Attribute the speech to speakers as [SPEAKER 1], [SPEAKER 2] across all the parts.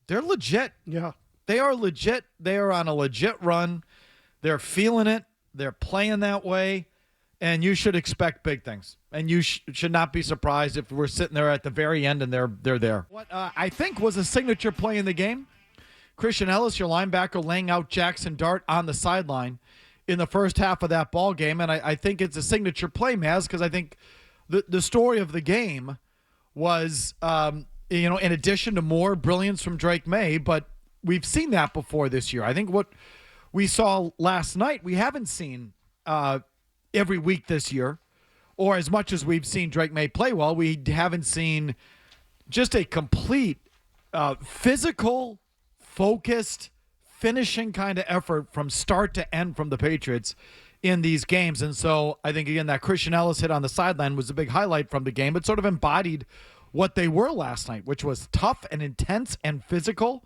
[SPEAKER 1] They're legit.
[SPEAKER 2] Yeah.
[SPEAKER 1] They are legit. They are on a legit run. They're feeling it. They're playing that way. And you should expect big things. And you should not be surprised if we're sitting there at the very end and they're there. What I think was a signature play in the game, Christian Ellis, your linebacker, laying out Jackson Dart on the sideline in the first half of that ball game. And I think it's a signature play, Mazz, because I think the story of the game was, in addition to more brilliance from Drake May, but we've seen that before this year. I think what we saw last night, we haven't seen every week this year, or as much as we've seen Drake May play well, we haven't seen just a complete physical, focused, finishing kind of effort from start to end from the Patriots in these games. And so I think, again, that Christian Ellis hit on the sideline was a big highlight from the game. It sort of embodied what they were last night, which was tough and intense and physical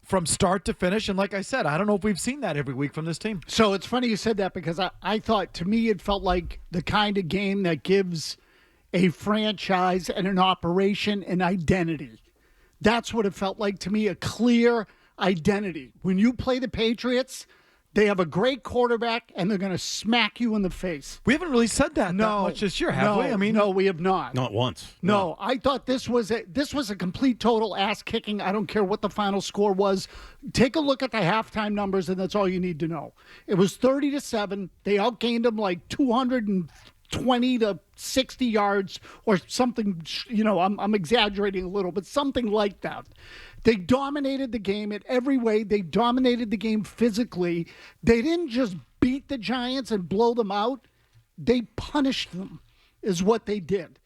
[SPEAKER 1] from start to finish. And like I said, I don't know if we've seen that every week from this team.
[SPEAKER 2] So it's funny you said that, because I thought, to me, it felt like the kind of game that gives a franchise and an operation an identity. That's what it felt like to me, a clear identity. When you play the Patriots, they have a great quarterback, and they're going to smack you in the face.
[SPEAKER 1] We haven't really said that much this year, have we? I mean,
[SPEAKER 2] no, we have not.
[SPEAKER 3] Not once.
[SPEAKER 2] No, I thought this was a complete total ass kicking. I don't care what the final score was. Take a look at the halftime numbers, and that's all you need to know. It was 30-7. They outgained them like 220 to 60 yards or something. I'm exaggerating a little, but something like that. They dominated the game in every way. They dominated the game physically. They didn't just beat the Giants and blow them out. They punished them, is what they did.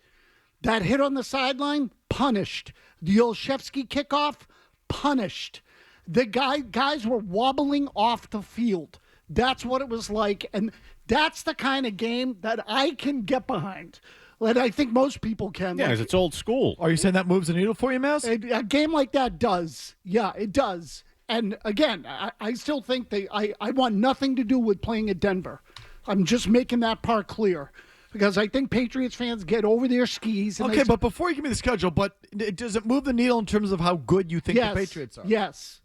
[SPEAKER 2] That hit on the sideline, punished. The Olszewski kickoff, punished. The guys were wobbling off the field. That's what it was like. And that's the kind of game that I can get behind. That I think most people can.
[SPEAKER 3] Yeah, because it's old school.
[SPEAKER 1] Are you saying that moves the needle for you, Mazz?
[SPEAKER 2] A game like that does. Yeah, it does. And again, I still think I want nothing to do with playing at Denver. I'm just making that part clear, because I think Patriots fans get over their skis. And
[SPEAKER 1] but before you give me the schedule, but does it move the needle in terms of how good you think the Patriots are?
[SPEAKER 2] Yes.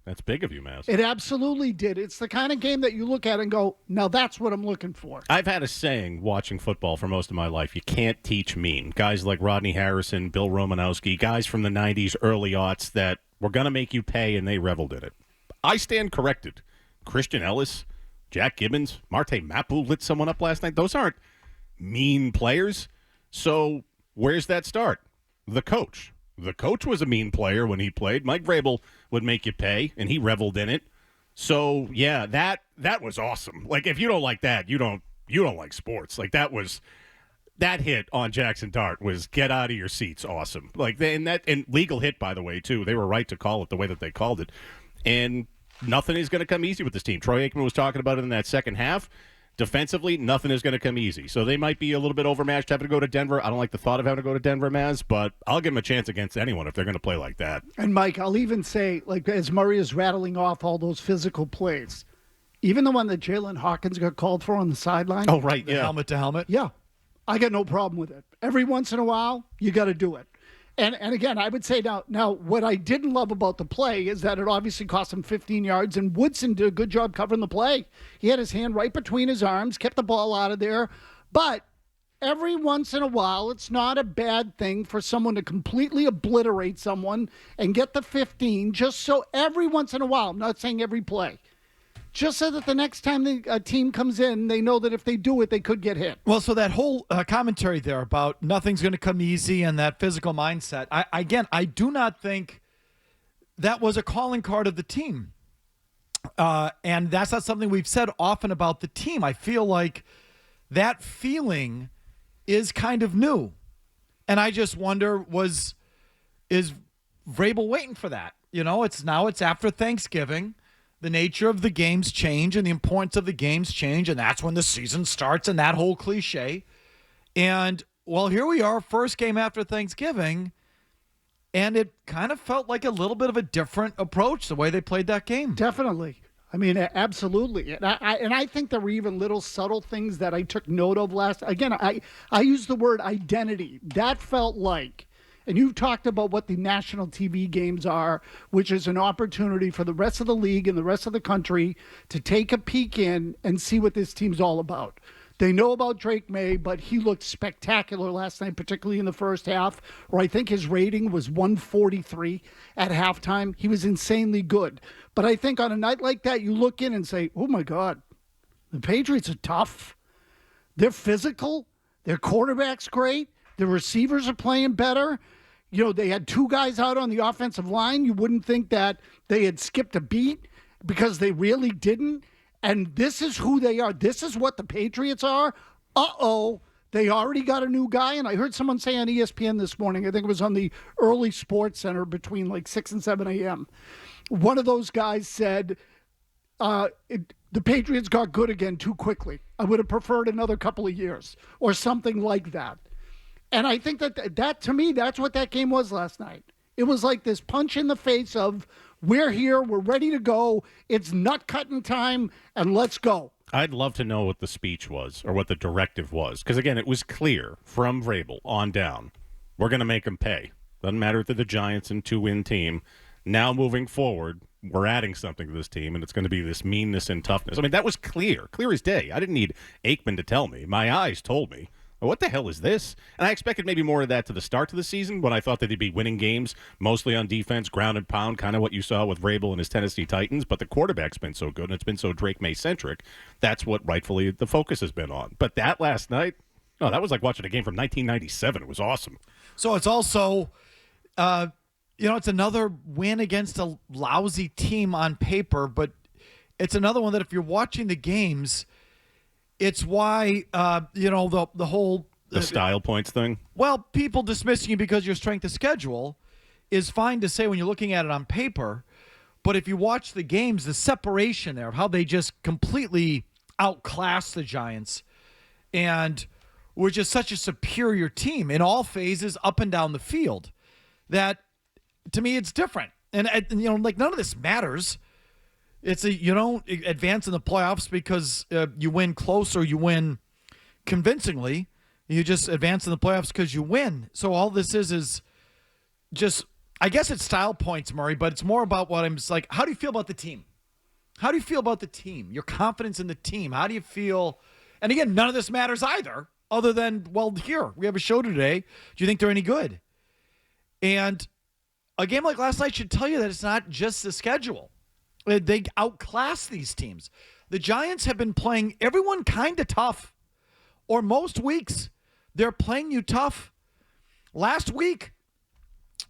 [SPEAKER 3] That's big of you, Mazz.
[SPEAKER 2] It absolutely did. It's the kind of game that you look at and go, now that's what I'm looking for.
[SPEAKER 3] I've had a saying watching football for most of my life: you can't teach mean. Guys like Rodney Harrison, Bill Romanowski, guys from the 90s, early aughts that were going to make you pay, and they reveled in it. I stand corrected. Christian Ellis, Jack Gibbons, Marte Mapu lit someone up last night. Those aren't mean players. So where's that start? The coach. The coach was a mean player when he played. Mike Vrabel would make you pay, and he reveled in it. So yeah, that was awesome. Like, if you don't like that, you don't like sports. Like, that hit on Jackson Dart was get out of your seats awesome. Like, and legal hit, by the way, too. They were right to call it the way that they called it. And nothing is going to come easy with this team. Troy Aikman was talking about it in that second half. Defensively, nothing is going to come easy. So they might be a little bit overmatched having to go to Denver. I don't like the thought of having to go to Denver, Mazz, but I'll give them a chance against anyone if they're going to play like that.
[SPEAKER 2] And, Mike, I'll even say, like, as Murray is rattling off all those physical plays, even the one that Jalen Hawkins got called for on the sideline.
[SPEAKER 3] Oh, right, yeah.
[SPEAKER 1] Helmet to helmet.
[SPEAKER 2] Yeah, I got no problem with it. Every once in a while, you got to do it. And again, I would say now what I didn't love about the play is that it obviously cost him 15 yards, and Woodson did a good job covering the play. He had his hand right between his arms, kept the ball out of there. But every once in a while, it's not a bad thing for someone to completely obliterate someone and get the 15, just so every once in a while, I'm not saying every play, just so that the next time a team comes in, they know that if they do it, they could get hit.
[SPEAKER 1] Well, so that whole commentary there about nothing's going to come easy and that physical mindset, I do not think that was a calling card of the team. And that's not something we've said often about the team. I feel like that feeling is kind of new. And I just wonder, is Vrabel waiting for that? It's after Thanksgiving. The nature of the games change and the importance of the games change, and that's when the season starts, and that whole cliche. And, well, here we are, first game after Thanksgiving, and it kind of felt like a little bit of a different approach, the way they played that game.
[SPEAKER 2] Definitely. I mean, absolutely. And I think there were even little subtle things that I took note of again, I used the word identity. That felt like, And you've talked about what the national TV games are, which is an opportunity for the rest of the league and the rest of the country to take a peek in and see what this team's all about. They know about Drake May, but he looked spectacular last night, particularly in the first half, where I think his rating was 143 at halftime. He was insanely good. But I think on a night like that, you look in and say, oh my God, the Patriots are tough. They're physical. Their quarterback's great. The receivers are playing better. You know, they had two guys out on the offensive line. You wouldn't think that they had skipped a beat because they really didn't. And this is who they are. This is what the Patriots are. Uh-oh. They already got a new guy. And I heard someone say on ESPN this morning, I think it was on the early Sports Center between like 6 and 7 a.m. One of those guys said, the Patriots got good again too quickly. I would have preferred another couple of years or something like that. And I think that to me, that's what that game was last night. It was like this punch in the face of, we're here, we're ready to go, it's nut-cutting time, and let's go.
[SPEAKER 3] I'd love to know what the speech was or what the directive was. Because, again, it was clear from Vrabel on down. We're going to make them pay. Doesn't matter if they're the Giants and two-win team. Now moving forward, we're adding something to this team, and it's going to be this meanness and toughness. I mean, that was clear as day. I didn't need Aikman to tell me. My eyes told me. What the hell is this? And I expected maybe more of that to the start of the season when I thought that they'd be winning games, mostly on defense, ground and pound, kind of what you saw with Vrabel and his Tennessee Titans. But the quarterback's been so good, and it's been so Drake May-centric. That's what rightfully the focus has been on. But that last night, oh, that was like watching a game from 1997. It was awesome.
[SPEAKER 1] So it's also, it's another win against a lousy team on paper, but it's another one that if you're watching the games, it's why, the whole...
[SPEAKER 3] The style points thing?
[SPEAKER 1] Well, people dismissing you because your strength of schedule is fine to say when you're looking at it on paper, but if you watch the games, the separation there of how they just completely outclassed the Giants and were just such a superior team in all phases up and down the field that, to me, it's different. And none of this matters. It's you don't advance in the playoffs because you win close or you win convincingly. You just advance in the playoffs because you win. So all this is just, I guess it's style points, Murray, but it's more about what I'm just like, how do you feel about the team? How do you feel about the team? Your confidence in the team. How do you feel? And again, none of this matters either, other than, well, here, we have a show today. Do you think they're any good? And a game like last night should tell you that it's not just the schedule. They outclass these teams. The Giants have been playing everyone kind of tough, or most weeks they're playing you tough. Last week,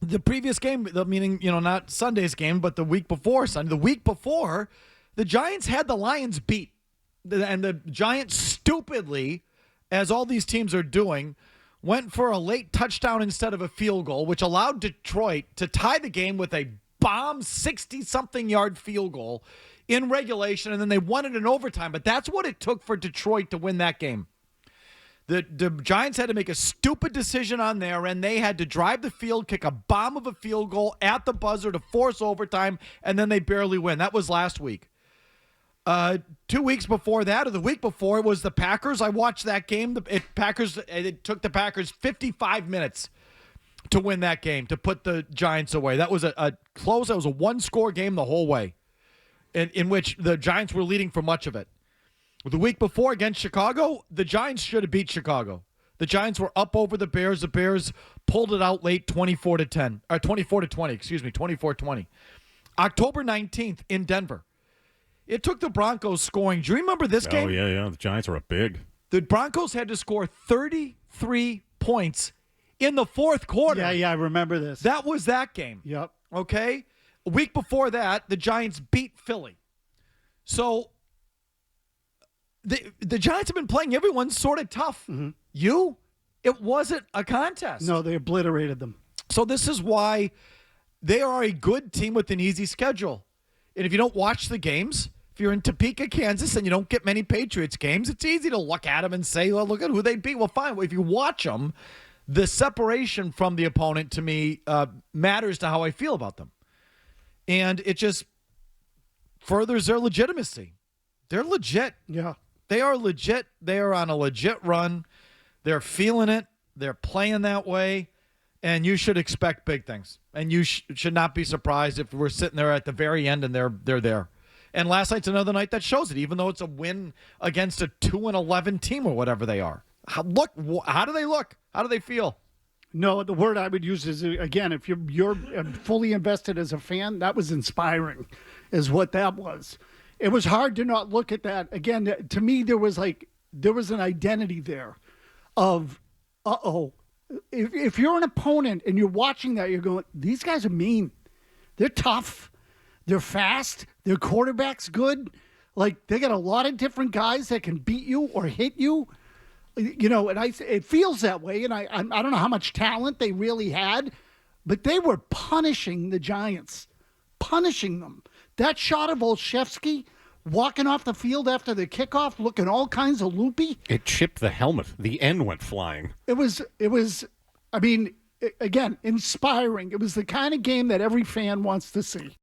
[SPEAKER 1] the previous game, meaning, not Sunday's game, but the week before Sunday, the week before, the Giants had the Lions beat. And the Giants stupidly, as all these teams are doing, went for a late touchdown instead of a field goal, which allowed Detroit to tie the game with a bomb 60-something yard field goal in regulation, and then they won it in overtime. But that's what it took for Detroit to win that game. The Giants had to make a stupid decision on their end. They had to drive the field, kick a bomb of a field goal at the buzzer to force overtime, and then they barely win. That was last week. 2 weeks before that, or the week before, it was the Packers. I watched that game. It took the Packers 55 minutes to win that game, to put the Giants away. That was a close. That was a one-score game the whole way, in which the Giants were leading for much of it. The week before against Chicago, the Giants should have beat Chicago. The Giants were up over the Bears. The Bears pulled it out late 24-10, or 24-20, 24-20. October 19th in Denver. It took the Broncos scoring. Do you remember this game?
[SPEAKER 3] Oh, yeah. The Giants are up big.
[SPEAKER 1] The Broncos had to score 33 points in the fourth quarter.
[SPEAKER 2] Yeah, I remember this.
[SPEAKER 1] That was that game.
[SPEAKER 2] Yep.
[SPEAKER 1] Okay? A week before that, the Giants beat Philly. So the Giants have been playing everyone sort of tough. Mm-hmm. It wasn't a contest.
[SPEAKER 2] No, they obliterated them.
[SPEAKER 1] So this is why they are a good team with an easy schedule. And if you don't watch the games, if you're in Topeka, Kansas, and you don't get many Patriots games, it's easy to look at them and say, well, look at who they beat. Well, fine. Well, if you watch them, the separation from the opponent, to me, matters to how I feel about them. And it just furthers their legitimacy. They're legit.
[SPEAKER 2] Yeah.
[SPEAKER 1] They are legit. They are on a legit run. They're feeling it. They're playing that way. and you should expect big things. And you should not be surprised if we're sitting there at the very end and they're there. And last night's another night that shows it, even though it's a win against a 2-11 team or whatever they are. How do they look? How do they feel?
[SPEAKER 2] No, the word I would use is, again, if you're fully invested as a fan, that was inspiring, is what that was. It was hard to not look at that. Again, to me, there was an identity there of, if you're an opponent and you're watching that, you're going, these guys are mean. They're tough. They're fast. Their quarterback's good. Like, they got a lot of different guys that can beat you or hit you. You know, and it feels that way, and I don't know how much talent they really had, but they were punishing the Giants, punishing them. That shot of Olszewski walking off the field after the kickoff, looking all kinds of loopy.
[SPEAKER 3] It chipped the helmet. The end went flying.
[SPEAKER 2] It was. I mean, again, inspiring. It was the kind of game that every fan wants to see.